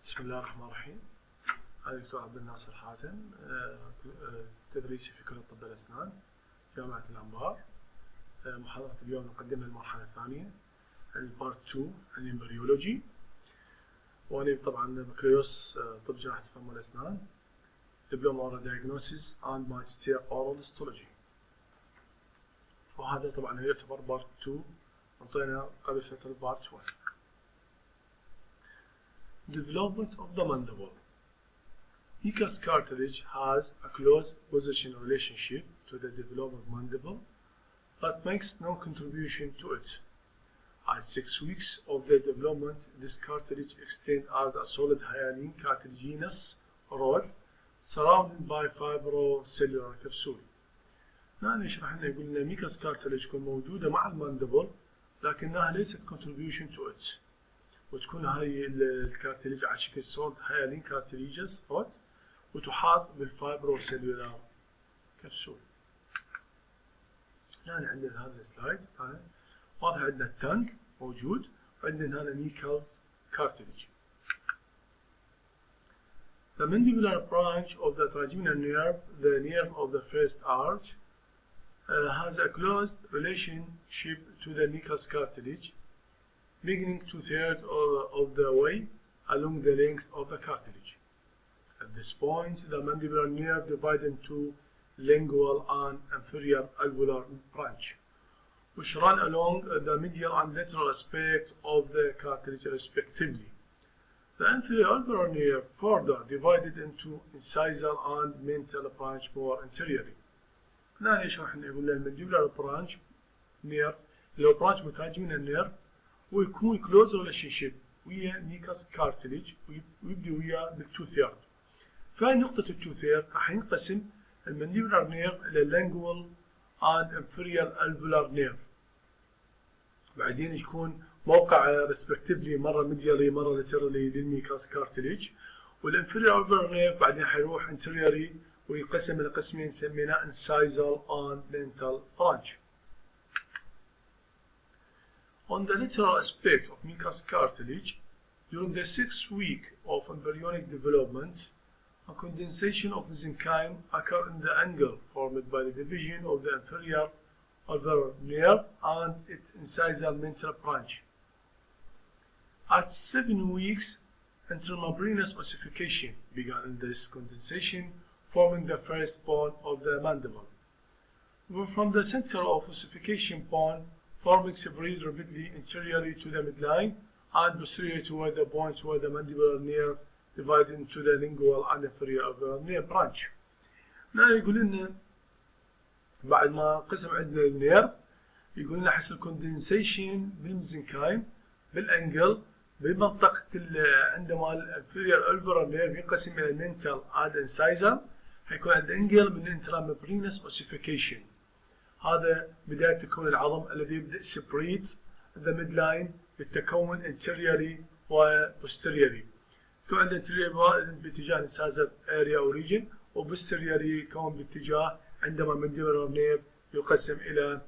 بسم الله الرحمن الرحيم. أنا دكتور الناصر حاتم، تدريسي في كلية طب الاسنان جامعة الانبار. محاضرة اليوم نقدم المرحلة الثانية البارت 2 الامبريولوجي، وأنا طبعا بكالوريوس طب جراحة الفم والاسنان، دبلوم اورال دايجنوسيس اند ماجستير اورال هيستولوجي. وهذا طبعا يعتبر بارت 2، انطينا قبل فترة بارت 1. Development of the mandible. Mucous cartilage has a close position relationship to the development of mandible, but makes no contribution to it. At 6 weeks of the development, this cartilage extends as a solid hyaline cartilaginous rod surrounded by fibrocellular capsule. هنا يشرح لنا يقول لنا mucous cartilage تكون موجودة مع الماندبل لكنها ليست contribution to it. وتكون هاي الكارتليج على شكل سولد هايلين كارتليجز رود وتحاط بالفايبروسيلولار كبسول. هنا عندنا هذا السلايد واضح، عندنا التانك موجود وعندنا هنا ميكالز كارتليج. The mandibular branch of the trigeminal nerve, the nerve of the first arch, has a close relationship to the mucous cartilage, beginning 2/3 of the way along the length of the cartilage. At this point, the mandibular nerve divides into lingual and inferior alveolar branch, which run along the medial and lateral aspect of the cartilage respectively. The inferior alveolar nerve further divided into incisal and mental branch more anteriorly. هنا يشرح لنا يقول لنا المانديبولار برانش نيرف اللي هو برانش متاج من النيرف، ويكون كلوز ريليشن شيب ويا ميكاس كارتليج ويبدي وياه بالتو ثيرد. فهي نقطة التو ثيرد راح ينقسم المانديبولار نيرف إلى لانجوال اند انفيريال الفولار نيرف. بعدين يكون موقع ريسبكتيفلي مرة ميديالي مرة لاترالي للميكاس كارتليج، والانفيريال الفولار نيرف بعدين حيروح انتريوري ويقسم إلى قسمين سميناه انسايزال اند منتال برانش. On the lateral aspect of mucous cartilage, during the 6th week of embryonic development, a condensation of mesenchyme occurs in the angle formed by the division of the inferior alveolar nerve and its incisal mental branch. At 7 weeks, intramembranous ossification began in this condensation, forming the first bone of the mandible. From the center of ossification bone, forming separate rapidly anteriorly to the midline and posteriorly toward the point where the mandibular nerve divided into the lingual and inferior alveolar nerve branch. هنا يقول لنا بعد ما قسم عندنا النيرف يقول لنا حصل كوندنسيشن بالميزنكايم بالانجل بمنطقة عندما الانفيريور الفولار نيرف ينقسم الى منتال اند انسايزر، حيكون عند انجل من انتراممبرينس اوسيفيكيشن. هذا بداية تكون العظم الذي يبدأ سبريت ذا ميد لاين بالتكون انتريوري وبوستيريوري. تكون عند انتريوري باتجاه الانسازر اريا او ريجن، وبوستيريوري يكون باتجاه عندما المانديبولار نيرف يقسم الى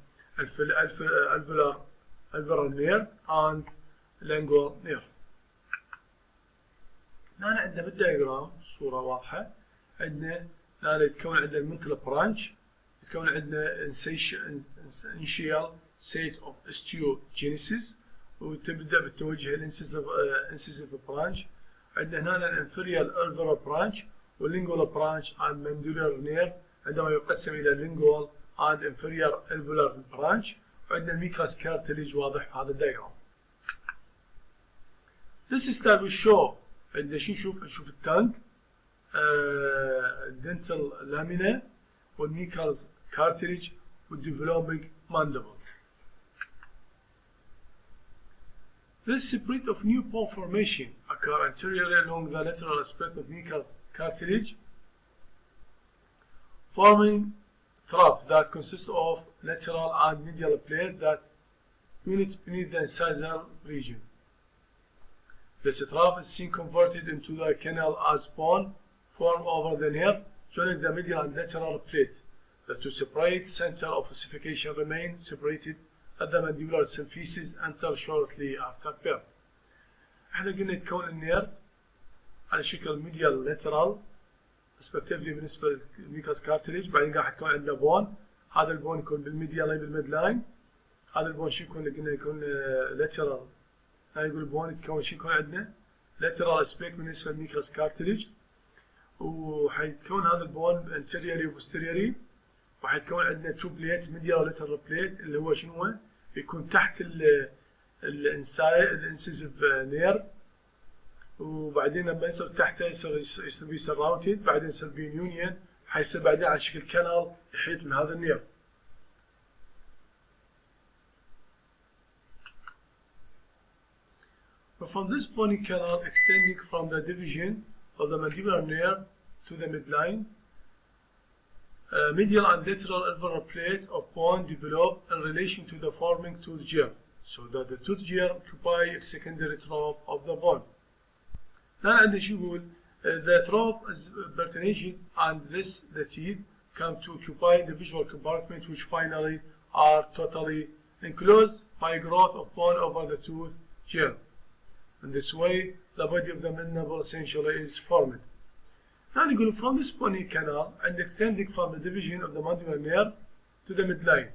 الفولار نيرف اند لانجوال نيرف. هنا عندنا بالدياجرام صورة واضحة، عندنا هنا يتكون عندنا المنتل برانش، يتكون عندنا initial state of osteogenesis وتبدأ بالتوجه الانسيسيف برانش. عندنا هنا الانفيريال الفولار برانش واللينجوال برانش and mandibular nerve عندما يقسم إلى lingual and inferior alveolar branch. وعندنا الميكاس كارتليج واضح في هذا الدياجرام. This slide will show عندنا شو نشوف التانك الدنتال لامينا والميكالز cartilage with developing mandible. This split of new bone formation occur anteriorly along the lateral aspect of mucous cartilage, forming trough that consists of lateral and medial plate that unit beneath the incisal region. This trough is seen converted into the canal as bone formed over the nerve, joining the medial and lateral plate. The two separate center of ossification remain separated at the mandibular symphysis until shortly after birth. احنا قلنا يتكون النيرف على شكل ميديال لاترال ريسبكتيفلي بالنسبه للميكاس كارتريج. بعدين راح تكون عندنا بون، هذا البون يكون بالميديال بالميد لاين، هذا البون شو يكون؟ قلنا يكون لاترال، هاي يقول البون يتكون شو يكون عندنا؟ لاترال اسبيكت بالنسبه للميكاس كارتريج، وحيتكون هذا البون انتيريوري وبوستيريوري، وحيتكون عندنا تو بليت ميديال لاترال بليت اللي هو شنو هو؟ يكون تحت الانسيزيف نير، وبعدين لما يصير تحته يصير بيه سراوندد، بعدين يصير بيه يونيون، حيصير بعدين على شكل كانال يحيط من هذا النير. From this bony canal extending from the division of the mandibular nerve to the midline, medial and lateral alveolar plate of bone develop in relation to the forming tooth germ, so that the tooth germ occupy a secondary trough of the bone. الآن عندنا شو يقول؟ The trough is pertinaging and this the teeth come to occupy the visual compartment which finally are totally enclosed by growth of bone over the tooth germ. In this way, the body of the mandible essentially is formed. الآن يقول from this bony canal and extending from the division of the mandibular nerve to the midline.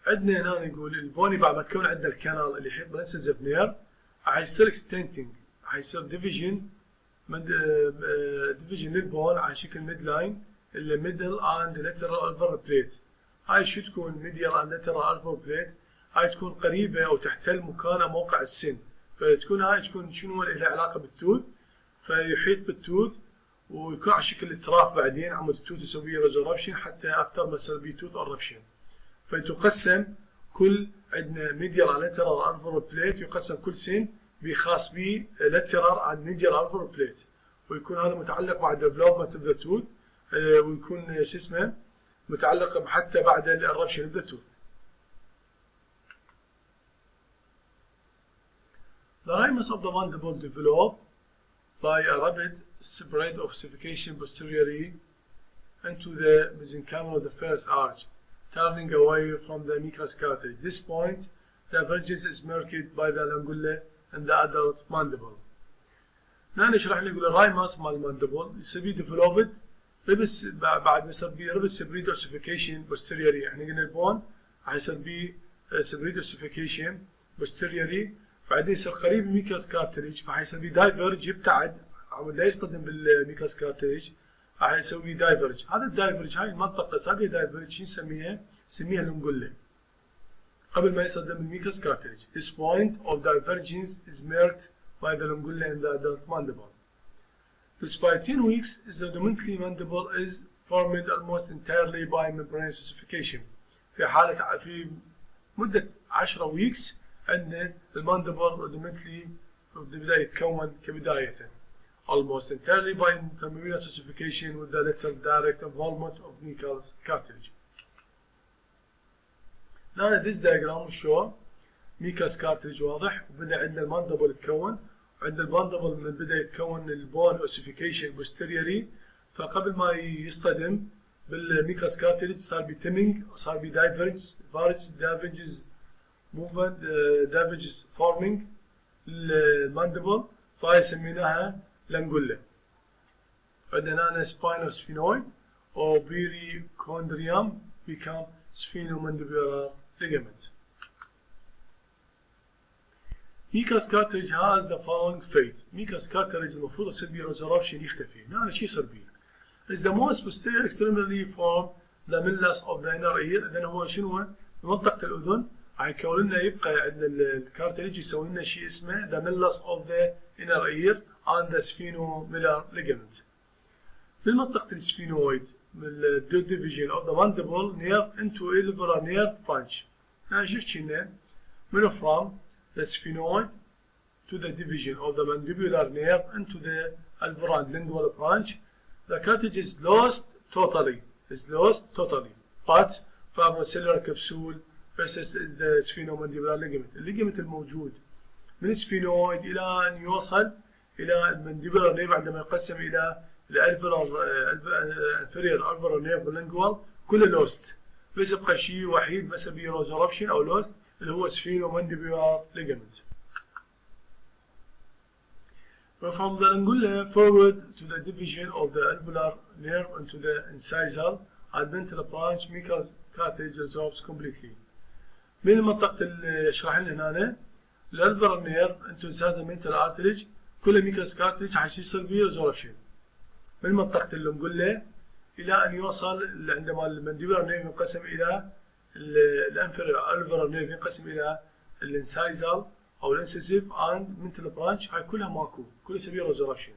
عندنا هنا يقول البوني بعد ما تكون عندنا الكانال اللي يحيط بالانسيزيف نير، حيصير اكستنتنج، حيصير ديفيجن للبون على شكل ميد لاين اللي ميدل اند لاترال الفر بليت. هاي شو تكون؟ ميديال اند لاترال الفر بليت، هاي تكون قريبه او تحتل مكان موقع السن، فتكون هاي تكون شنو لها علاقه بالتوث، فيحيط بالتوث ويكون على شكل التراف، بعدين عمود التوث يسوي ريزوربشن حتى افتر ما يصير بيه توث اوربشن. فتقسم كل عندنا ميديال على لاترال الفر بليت، يقسم كل سن بخاص به لاترال على ميديال الفر بليت، ويكون هذا متعلق مع ديفلوبمنت اوف ذا توث، ويكون شو اسمه متعلق حتى بعد الربشن اوف ذا توث. The ramus of the mandible develop by a rapid spread of ossification posteriorly into the mesenchymal of the first arch, turning away from the mucous cartilage. This point, the divergence is marked by the langulla and the adult mandible. هنا نشرح لي يقول الرايمس مال الماندبل يصير بيه ديفلوبد ريبس، بعد ما يصير بيه ريبس سبريد اوسيفيكيشن بوستيريوري، احنا قلنا البون راح يصير بيه سبريد اوسيفيكيشن بوستيريوري، بعدين يصير قريب من الميكاس كارتريج، فحيصير بيه دايفرج يبتعد او لا يصطدم بالميكاس كارتريج، راح يسوي دايفرج. هذا الدايفرج هاي المنطقه سابقه دايفرج شو نسميها؟ نسميها الانجله قبل ما يصطدم بالميكاس كارتريج. This point of divergence is marked by the lingula in the adult mandible. Despite 10 weeks, the dominantly mandible is formed almost entirely by membranous ossification. في مدة 10 weeks عندنا الماندبل dominantly بدأ يتكون كبداية almost entirely by membranous ossification with the lateral direct involvement of mucous cartilage. Now this diagram show mucous cartilage واضح، وبدأ عندنا الماندبل يتكون، وعند الماندبل من بدأ يتكون البون اوسيفيكيشن بوستيريوري، فقبل ما يصطدم بالميكاس كارتليج صار بتيمينج، صار دايفرجز موفمنت، دايفرجز فورمينج الماندبل، فهاي سميناها لانجولا. عندنا هنا سباينوسفينويد او بيريكوندريوم become sphenomandibular ligament. Mucous cartilage has the following fate. Mucous cartilage المفروض يصير بيه resorption يختفي. هنا شو يصير بيه؟ Is the most posterior extremely from the millus of the inner ear. لأن هو شنو هو؟ منطقة الأذن راح يكون لنا يبقى عندنا الكارتليج يسوي لنا شيء اسمه the millus of the inner ear and the sphenomalar ligament. بالمنطقة السفينويد من division of the mandible nerve into alveolar nerve branch. هنا شو كنا؟ من from the sphenoid to the division of the mandibular nerve into the alveolar lingual branch. The cartilage is lost totally. But fibrocellular capsule versus the sphenomandibular ligament. الليجمنت الموجود من السفينويد إلى أن يوصل إلى المانديبولار نيرف عندما يقسم إلى الانفيريور alveolar nerve lingual كله لوست، بس يبقى شيء وحيد بس بيه resorption أو لوست اللي هو sphenomandibular ligament. From the angular forward to the division of the alveolar nerve into the incisal and ventral branch Meckel's cartilage resorbs completely. من منطقة اللي شرح لنا هنا الالفولار نيرف انتو انسايزال منتال ارتريج كل ميكلز كارتليج حيصير بيه ريزوربشن من منطقة الانجولة إلى أن يوصل عندما المانديبولار نيرف ينقسم إلى الانفيريور الفولار نيرف ينقسم إلى الانسايزال أو الانسيسيف اند منتال برانش هاي كلها ماكو كلها سبيل ريزوربشن.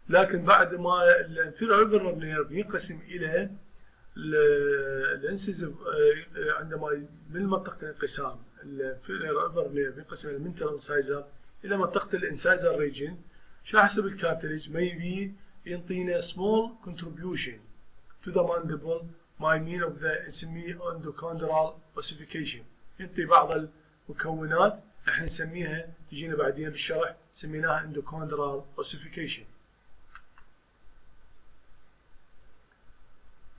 لكن بعد ما الانفيريور الفولار نيرف ينقسم إلى الانسيسيف عندما من منطقة الانقسام الانفيريور الفولار نيرف ينقسم إلى المنتال انسايزال إلى منطقة الانسايزال ريجن شو راح يصير بالكارتليج؟ maybe ينطينا small contribution to the mandible by means of the semi-endochondral ossification. ينطي بعض المكونات احنا نسميها تجينا بعدين بالشرح سميناها endochondral ossification.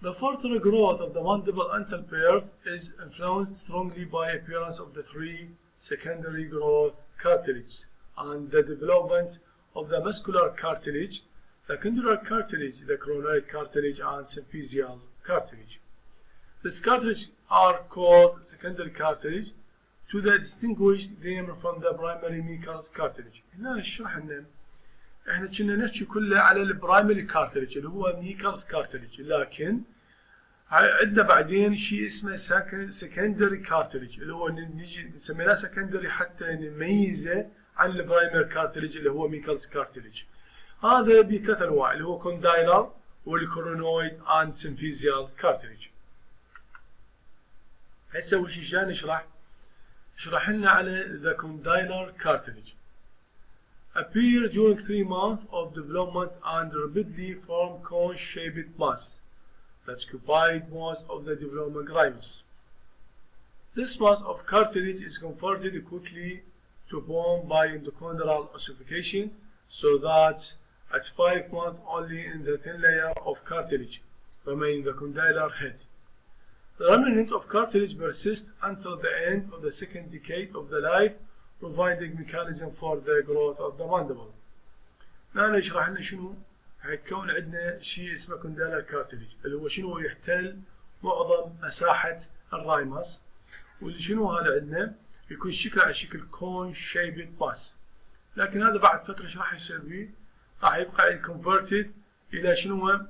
The further growth of the mandible until birth is influenced strongly by appearance of the three secondary growth cartilages and the development of the muscular cartilage, the condylar cartilage, the choronoid cartilage, and symphysial cartilage. These cartilages are called secondary cartilage to distinguish them from the primary Meckel's cartilage. هنا نشرح لنا احنا كنا نحكي كله على البرايمري كارتليج اللي هو ميكلز كارتليج، لكن عندنا بعدين شيء اسمه سكندري كارتليج اللي هو نيجي نسميناه سكندري حتى نميزه عن البرايمري كارتليج اللي هو ميكلز كارتليج. هذا بثلاث انواع اللي هو كوندايلر والكورونويد اند سيمفيزيال كارتليج. هسه اول شيء جاي نشرح لنا على the condylar cartilage. Appear during 3 months of development and rapidly form cone-shaped mass that occupied most of the development rhymes. This mass of cartilage is converted quickly to bone by endochondral ossification, so that at 5 months only in the thin layer of cartilage remain the condylar head. The remnant of cartilage persists until the end of the second decade of the life, providing mechanism for the growth of the mandible. هنا يشرح لنا شنو حيتكون عندنا شيء اسمه condylar cartilage اللي هو شنو يحتل معظم مساحة الرايمس، واللي شنو هذا عندنا يكون شكله على شكل cone shaped mass. لكن هذا بعد فترة ايش راح يصير بيه؟ راح يبقى converted إلى شنو؟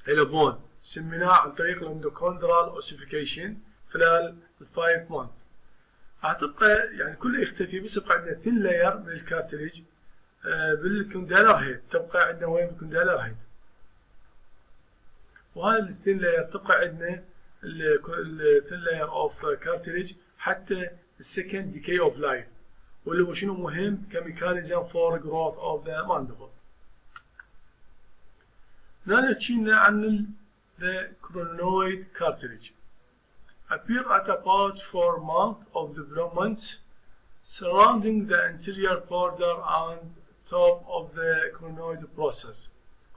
إلى بون. سميناه عن طريق الاندوكوندرال اوسيفيكيشن خلال 5 months. راح تبقى يعني كله يختفي، بس يبقى عندنا ثين لاير من الكارتليج بالكوندالر هيد، تبقى عندنا وين بالكوندالر هيد. وهذا الثين لاير تبقى عندنا الثين لاير اوف كارتليج حتى السكند ديكي اوف لايف، واللي هو شنو مهم كميكانيزم فور جروث اوف ذا ماندبل. هنا تشينا عن the choronoid cartilage. Appear at about 4 months of development, surrounding the anterior border and top of the choronoid process.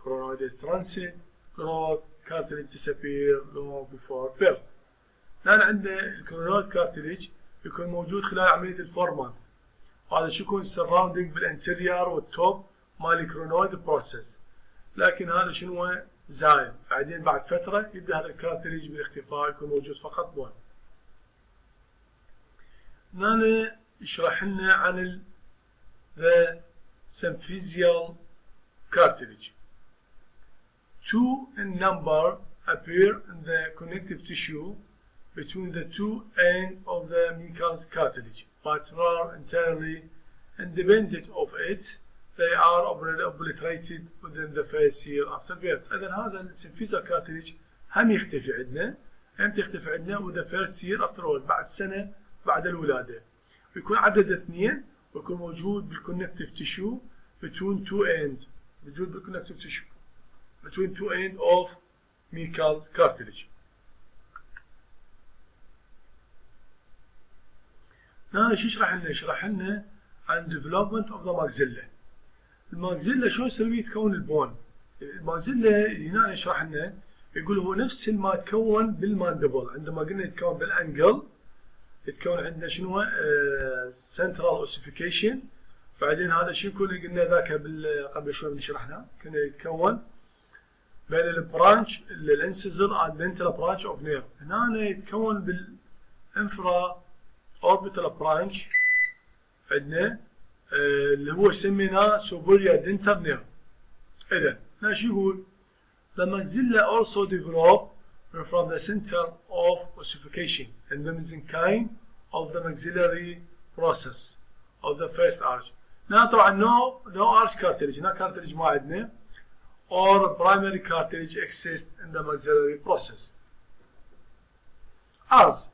Choronoid is transit, growth, cartilage disappear long before birth. الآن عندنا الكرونويد كارتليج يكون موجود خلال عملية 4 months، وهذا شو يكون surrounding بالانتريور والتوب مال الكرونويد بروسيس، لكن هذا شنو زايد. بعدين بعد فترة يبدأ هذا الكارتليج بالاختفاء، يكون موجود فقط بون. هنا يشرح لنا عن the symphysial cartilage. 2 in number appear in the connective tissue between the two ends of the Meckel's cartilage, but are entirely independent of it. They are obliterated within the first year after birth. إذا هذا السيمفيزيال كارتليج هم يختفي عندنا، امتى يختفي عندنا؟ with the first year after all، بعد سنة بعد الولادة. ويكون عدد 2 ويكون موجود بالكونكتيف تيشو between two ends، موجود بالكونكتيف تيشو between two ends of Meckel's cartilage. هنا شو يشرح لنا؟ يشرح لنا عن development of the maxilla. الماكسيلا شلون يصير يتكون البون؟ الماكسيلا هنا يشرح لنا يقول هو نفس ما تكون بالماندبل، عندما قلنا يتكون بالانجل يتكون عندنا شنو؟ سنترال اوسيفيكيشن، بعدين هذا الشيء يكون قلنا ذاك قبل شوي شرحنا كنا يتكون بين البرانش الانسيزل and ventral branch of nerve. هنا يتكون بالانفرا اوربيتال برانش عندنا اللي هو سميناه superior dental nerve. إذا هنا شو يقول؟ The maxilla also develop from the center of ossification and the mesenchyme of the maxillary process of the first arch. هنا طبعا no arch cartilage، هنا cartilage ما عندنا or primary cartilage exists in the maxillary process. As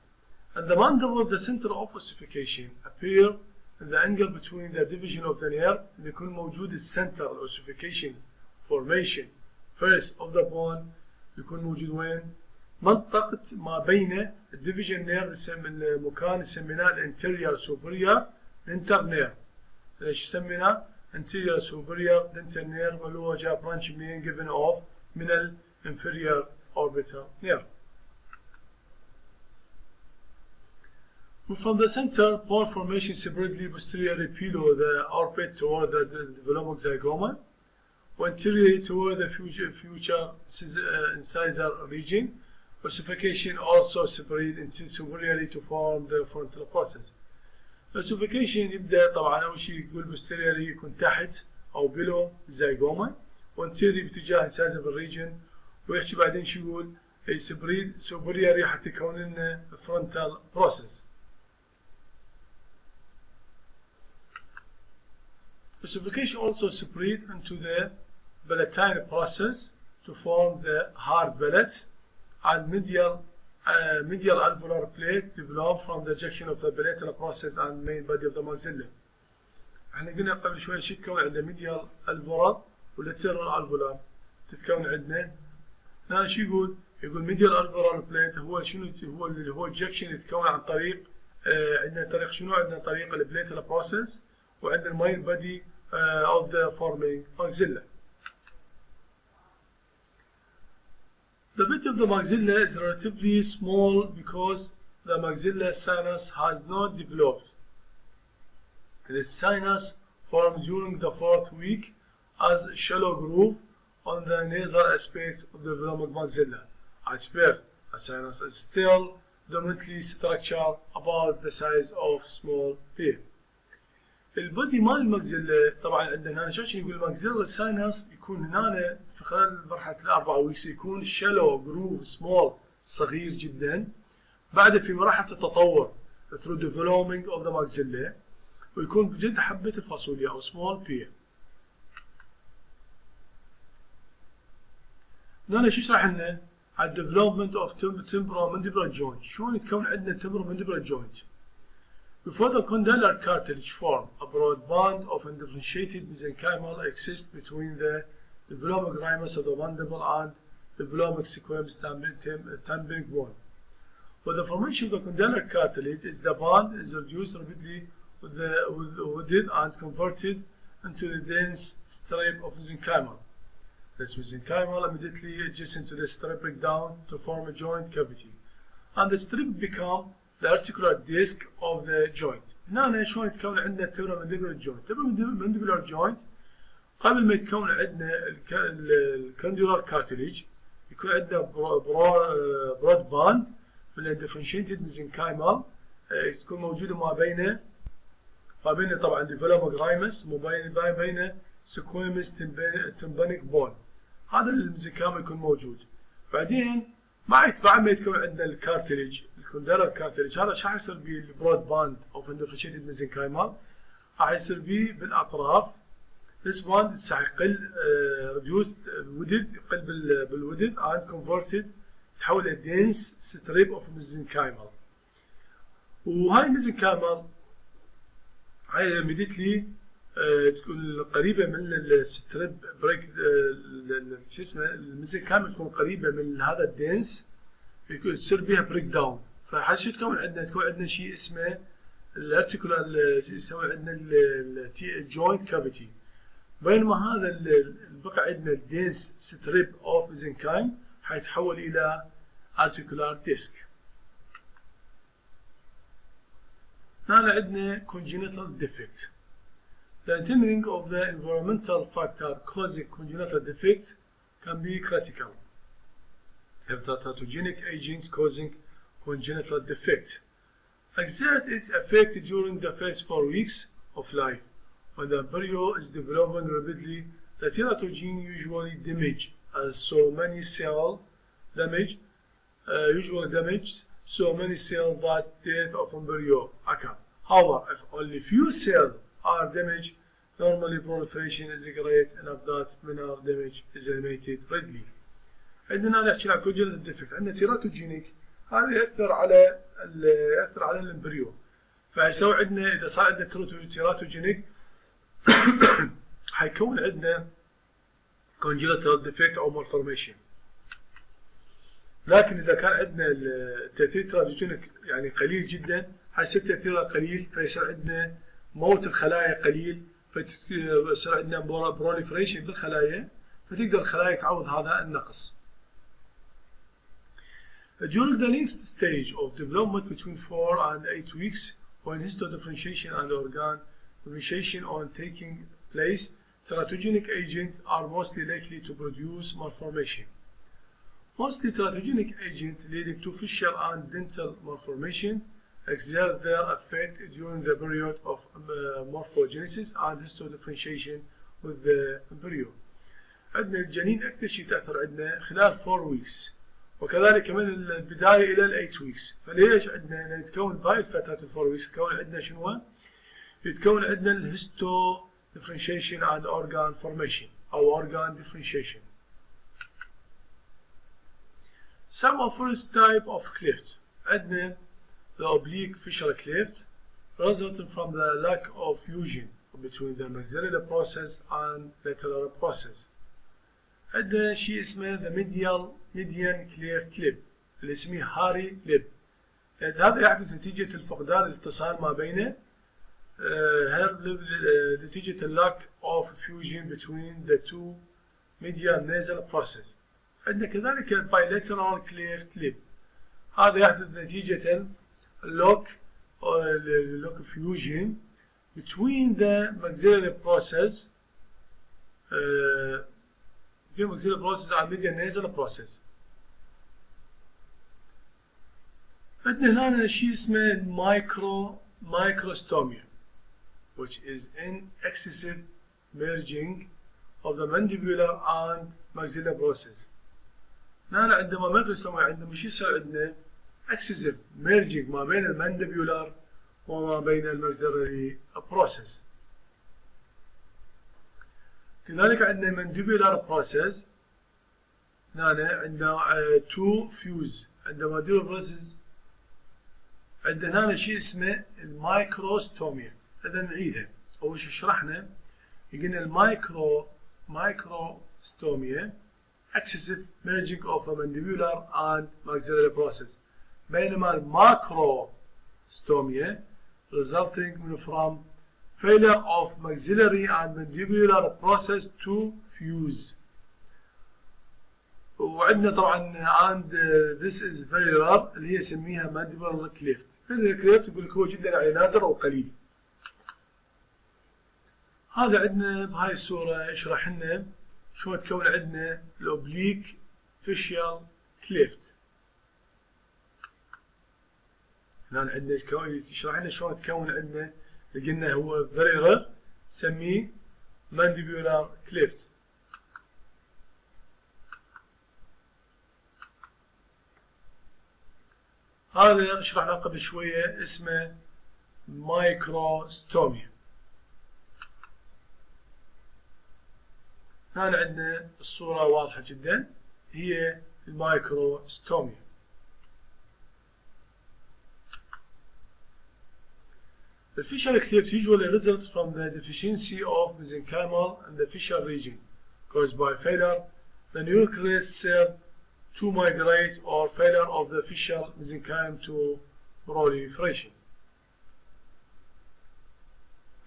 and the mandible, the center of ossification appear in the angle between the division of the nerve. يكون موجود السنتر ossification formation first of the bone يكون موجود وين؟ منطقة ما بين الديفيجن نيرف المكان سميناه الانتيريور سوبريور دنتال نيرف. ايش سميناه؟ انتيريور سوبريور دنتال نيرف اللي هو جاء برانش منين؟ given off من الانفيريور اوربيتال نيرف. From the center, bone formation separately posteriorly below the orbit toward the developing zygoma, anteriorly toward the future incisor region. Ossification also separate superiorly to form the frontal process. Ossification يبدأ طبعا أول شيء يقول posteriorly يكون تحت أو below الزيغوما، وانتيري باتجاه incisor region، ويحكي بعدين شو يقول؟ separate superiorly حتى يكون لنا frontal process. Ossification also separate into the palatine process to form the hard palate, and medial alveolar plate develop from the junction of the palatal process and main body of the maxilla. احنا قلنا قبل شوي شو تكون عندنا medial alveolar ولاترال alveolar تتكون عندنا. هنا شو يقول؟ يقول medial alveolar plate هو شنو؟ هو الجكشن يتكون عن طريق عندنا طريق شنو؟ عندنا طريق البلاتال process وعندنا المين body of the forming maxilla. The body of the maxilla is relatively small because the maxilla sinus has not developed. The sinus formed during the 4th week as a shallow groove on the nasal aspect of the developing maxilla. At birth, the sinus is still dominantly structured about the size of small pea. البودي مال الماكسيلا طبعا عندنا هنا شو يقول الماكسيلا الساينس يكون هنا في خلال مرحله الاربع ويكس يكون شالو جروف سمول صغير جدا، بعد في مرحله التطور through developing of the maxilla ويكون بجد حبه الفاصوليا او سمول بي. هنا شو يشرح لنا على development of temporomandibular joint، شلون يتكون عندنا temporomandibular joint. Before the condylar cartilage form, a broad band of undifferentiated mesenchymal exists between the developing ramus of the mandible and developing sequence tympanic bone. With the formation of the condylar cartilage, the band is reduced rapidly with it and converted into the dense strip of mesenchymal. This mesenchymal immediately adjacent to the strip break down to form a joint cavity, and the strip become the articular disc of the joint. هنا شلون يتكون عندنا temporomandibular joint. temporomandibular joint قبل ما يتكون عندنا الكونديولار كارتليج يكون عندنا برود باند من الديفرنشيتد ميزنكايمال تكون موجوده ما بين طبعا ديفلوبينج رايمس ما بين سكويمس تمبانيك بون. هذا الميزنكايمال يكون موجود. بعدين بعد ما يتكون عندنا الكارتليج الكونديلر كارتليج هذا شو حيصير بيه البرود باند اوف اندفرنشيتد ميزنكايمال؟ راح يصير بيه بالاطراف this band راح يقل reduced الودث يقل بالودث and converted تتحول الى dense strip of mesenchymal. وهاي الميزنكايمال هاي immediately تكون قريبه من الستريب بريك شو اسمه الميزنكايمال تكون قريبه من هذا الدنس يصير بها بريك داون. فحاجة تكون عندنا شيء اسمه الارتيكولار يسوي عندنا الجوينت كافيتي، بينما هذا البقى عندنا الدنس ستريب اوف ميزنكايم حيتحول الى ارتيكولار ديسك. هنا عندنا congenital defect. The determining of the environmental factor causing congenital defect can be critical. If the teratogenic agent causing congenital defect exerts its effect during the first 4 weeks of life. When the embryo is developing rapidly, the teratogen usually damage so many cell damage, so many cells that death of embryo occur. However, if only few cells are damaged, normally proliferation is great enough that minor damage is eliminated readily. عندنا نحكي عن congenital defect. عندنا تيراتوجينيك، هذا يأثر على الامبريو، فيسوي عندنا إذا صار عندنا تيراتوجينيك حيكون عندنا congenital defect أو malformation. لكن إذا كان عندنا التأثير التيراتوجينيك يعني قليل جدا، حيصير تأثيره قليل، فيصير عندنا موت الخلايا قليل، فيصير عندنا proliferation بالخلايا، فتقدر الخلايا تعوض هذا النقص. During the next stage of development between 4 and 8 weeks, when histodifferentiation and organ differentiation are taking place, teratogenic agents are mostly likely to produce malformation. Mostly teratogenic agents leading to facial and dental malformation exert their effect during the period of morphogenesis and histodifferentiation with the embryo. عندنا الجنين أكثر شيء تأثر عندنا خلال 4 weeks، وكذلك من البداية إلى ال 8 weeks. فليش عندنا يتكون بهاي الفترة ال 4 weeks يتكون عندنا شنو؟ يتكون عندنا الهيستو differentiation and organ formation أو organ differentiation. Some of first type of cleft عندنا the oblique facial cleft resulting from the lack of fusion between the maxillary process and lateral process. عندنا شيء اسمه the median cleft lip اللي اسمه هاري lip. هذا يحدث نتيجة الفقدان الاتصال ما بينه نتيجة lack of fusion between the two medial nasal process. عندنا كذلك bilateral cleft lip، هذا يحدث نتيجة lock fusion between the maxillary process and medial nasal process. عندنا هنا شيء اسمه microstomia, which is an excessive merging of the mandibular and maxillary process. هنا عندما microstomia عندما شو يصير عندنا excessive merging ما بين المانديبولار وما بين الماكسيلاري process. كذلك عندنا mandibular process، هنا عندنا two fuse. عندنا mandibular process عندنا هنا شيء اسمه المايكروستوميا. إذا نعيدها، أول شيء شرحنا قلنا المايكروستوميا excessive merging of a mandibular and maxillary process، بينما الماكروستوميا resulting from failure of maxillary and mandibular process to fuse. وعندنا طبعا and this is very rare اللي هي يسميها mandibular cleft. الكليفت يقول لك هو جدا يعني نادر او قليل. هذا عندنا بهاي الصورة يشرح لنا شلون تكون عندنا الاوبليك فيشيال كليفت. هنا عندنا يشرح لنا شلون تكون عندنا اللي قلنا هو very rare نسميه mandibular cleft. هذا شرحنا قبل شوية اسمه مايكروستوميا. هنا عندنا الصورة واضحة جدا هي المايكروستوميا. The facial cleft usually results from the deficiency of mesenchymal in the facial region caused by failure the nucleus cell to migrate or failure of the facial mesenchyme to proliferation.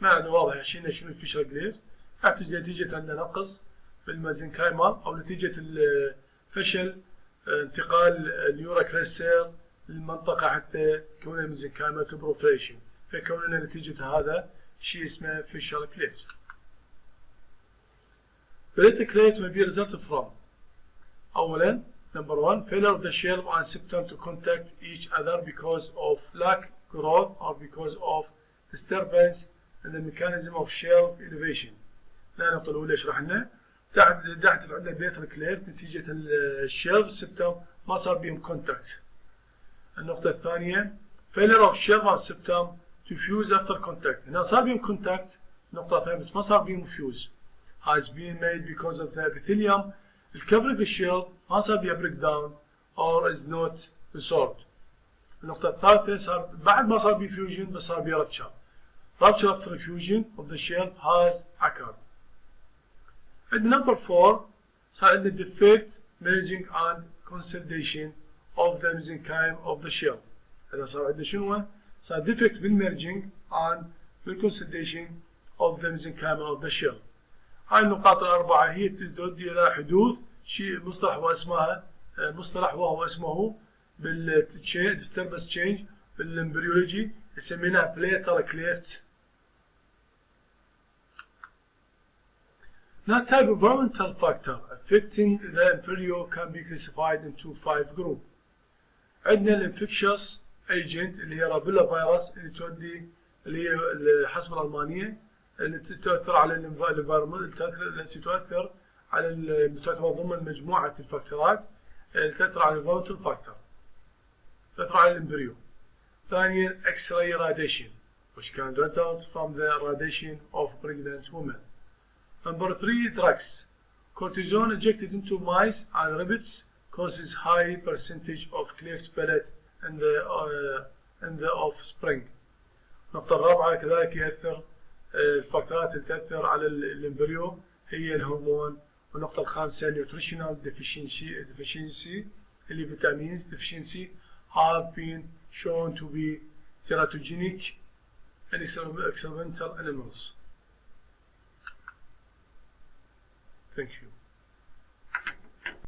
ما عندنا واضح عشان شنو الفيشال كليفت، يحدث نتيجة عندنا نقص بالميزنكايمال أو نتيجة الفشل انتقال النيوروكليس سيل للمنطقة حتى يكون الميزنكايمال تو بروفريشن. فيكون لنا نتيجة هذا شيء اسمه facial cleft. Palate cleft may be result from أولا number 1 failure of the shelf and septum to contact each other because of lack growth or because of disturbance in the mechanism of shelf elevation. النقطة الأولى شرحنا حدث عندنا بليت كليفت نتيجة الشيلف السبتم ما صار بيهم كونتاكت. النقطة الثانية failure of shelf and septum to fuse after contact. هنا صار بيهم كونتاكت. النقطة الثانية بس ما صار بيهم fuse. has been made because of the epithelium covering the shell ما صار بيها break down or is not resorbed. النقطة الثالثة صار بعد ما صار بيه fusion بس صار بيه rupture. Rupture after fusion of the shelf has occurred. عندنا number 4 صار عندنا defect merging and consolidation of the mesenchyme of the shell. هذا صار عندنا شنو؟ صار defect بالmerging and بالconsolidation of the mesenchyme of the shell. هاي النقاط الأربعة هي تؤدي إلى حدوث شيء مصطلح وهو اسمه disturbance change بالامبريولوجي يسمينها platal cleft. Now, type of environmental factor affecting the embryo can be classified into 5 groups. عندنا الانفكشس ايجنت اللي هي رابيلا فيروس اللي هي حسب الألمانية اللي تؤثر على الانفايرمنت التي تؤثر على تعتبر ضمن مجموعة الفاكتورات اللي تؤثر على الانفايرمنتال فاكتور تؤثر على الامبريو. ثانيا X-ray radiation which can result from the radiation of pregnant women. Number 3 drugs. Cortisone injected into mice and rabbits causes high percentage of cleft palate in the offspring. النقطة الرابعة كذلك يأثر الفاكتورات اللي تأثر على الامبريو هي الهرمون. والنقطة الخامسة nutritional deficiency اللي vitamins deficiency have been shown to be teratogenic in experimental animals. Thank you.